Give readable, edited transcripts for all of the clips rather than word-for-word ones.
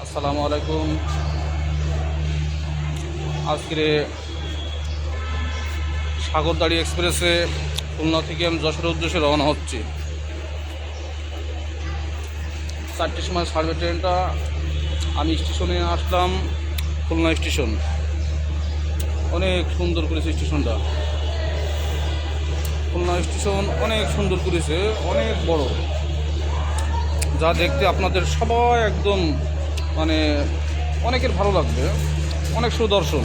আসসালামু আলাইকুম। আজকে সাগরদাড়ি এক্সপ্রেসে খুলনা থেকে আমি যশোরের উদ্দেশ্যে রওনা হচ্ছি। 4টের সময় ছাড়বে ট্রেনটা। আমি স্টেশনে আসলাম, খুলনা স্টেশন। অনেক সুন্দর করেছে স্টেশনটা। খুলনা স্টেশন অনেক সুন্দর করেছে, অনেক বড়, যা দেখতে আপনাদের সবাই একদম অনেকের ভালো লাগবে, অনেক সুদর্শন।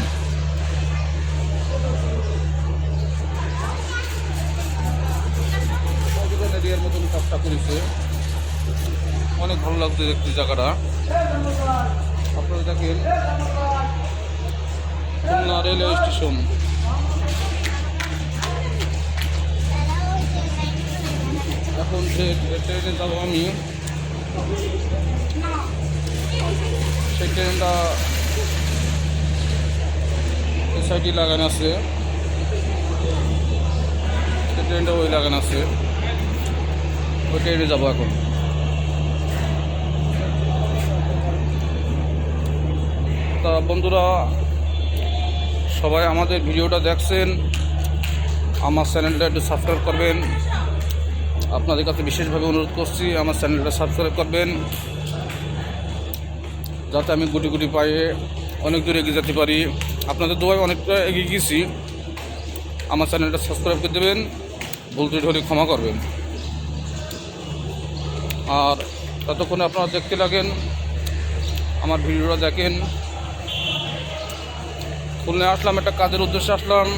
এরিয়ার মতন কাজটা করেছে, অনেক ভালো লাগছে দেখতে জায়গাটা। আপনারা দেখেন খুলনা রেলওয়ে স্টেশন। এখন ট্রেনে যাবো আমি। সেই ট্রেনটা এই সাইডে লাগানো আছে, সেই ট্রেনটা ওই লাগানো আছে, ওই ট্রেনে যাবো এখন। তা বন্ধুরা, সবাই আমাদের ভিডিওটা দেখছেন, আমার চ্যানেলটা একটু সাবস্ক্রাইব করবেন। আপনাদের কাছে বিশেষভাবে অনুরোধ করছি, আমার চ্যানেলটা সাবস্ক্রাইব করবেন, যাতে আমি গুটি গুটি পায়ে অনেক দূরে এগিয়ে যেতে পারি। আপনাদের দোয়ায় অনেকটা এগিয়ে গেছি। আমার চ্যানেলটা সাবস্ক্রাইব করে দেবেন, ভুল ত্রুটি হলে ক্ষমা করবেন। আর ততক্ষণে আপনারা দেখতে লাগেন, আমার ভিডিওটা দেখেন। খুলনা আসলাম, একটা কাজের উদ্দেশ্যে আসলাম।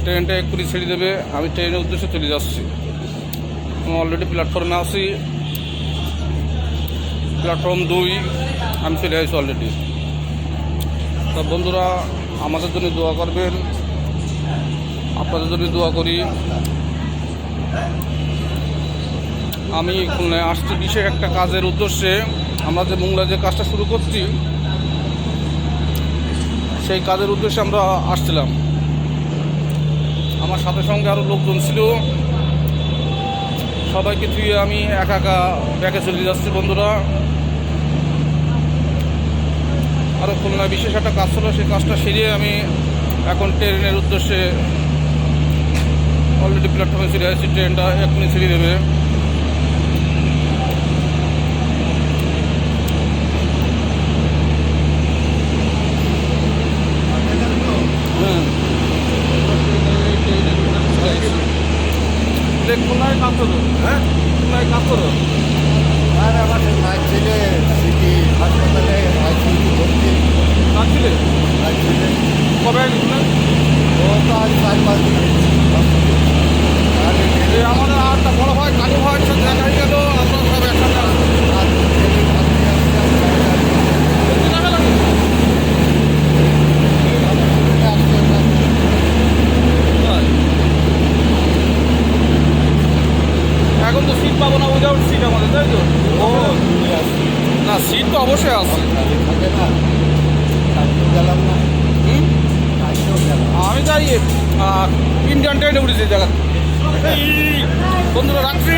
ট্রেনটা এক্ষুনি ছেড়ে দেবে, আমি ট্রেনের উদ্দেশ্যে চলে যাচ্ছি। আমি অলরেডি প্ল্যাটফর্মে আছি, প্ল্যাটফর্ম 2 আমি চলে আসছি অলরেডি। তা বন্ধুরা, আমাদের জন্য দোয়া করবেন, আপনাদের জন্য দোয়া করি। আমি খুলনায় আসছি বিশেষ একটা কাজের উদ্দেশ্যে। আমরা যে মোংলায় যে কাজটা শুরু করছি, সেই কাজের উদ্দেশ্যে আমরা আসছিলাম। আমার সাথে সঙ্গে আরও লোকজন ছিল, সবাইকে থুয়ে আমি একা একা ব্যাকে চলে যাচ্ছি। বন্ধুরা, আরও খুলনায় বিশেষ একটা কাজ ছিল, সেই কাজটা সেরিয়ে আমি এখন ট্রেনের উদ্দেশ্যে অলরেডি প্ল্যাটফর্মে চলে আসছি। ট্রেনটা এখনই ছেড়ে দেবে। খুলনায় কাজ করো, হ্যাঁ খুলনায় কাজ করো। আর আমার মায়ের ছেলে সিটি হাসপাতালে আইসিইউ ভর্তি। কাজ ছিলে আইসিইউ কবে আসলে? ও তো আজ 4-5 দিন আর আমাদের আর বড় ভাই কালু ভাই সাথে দেখা হয়ে গেল। আমরা সব একসাথে এখন তো সিট পাবো না, উইদাউট সিট আমাদের, তাই তো? ও না, সিট তো অবশ্যই আছে। থাকে না, গেলাম না, আমি যাই ইন্ডিয়ান ট্রেনে উঠেছি জায়গা। বন্ধুরা রাখছি।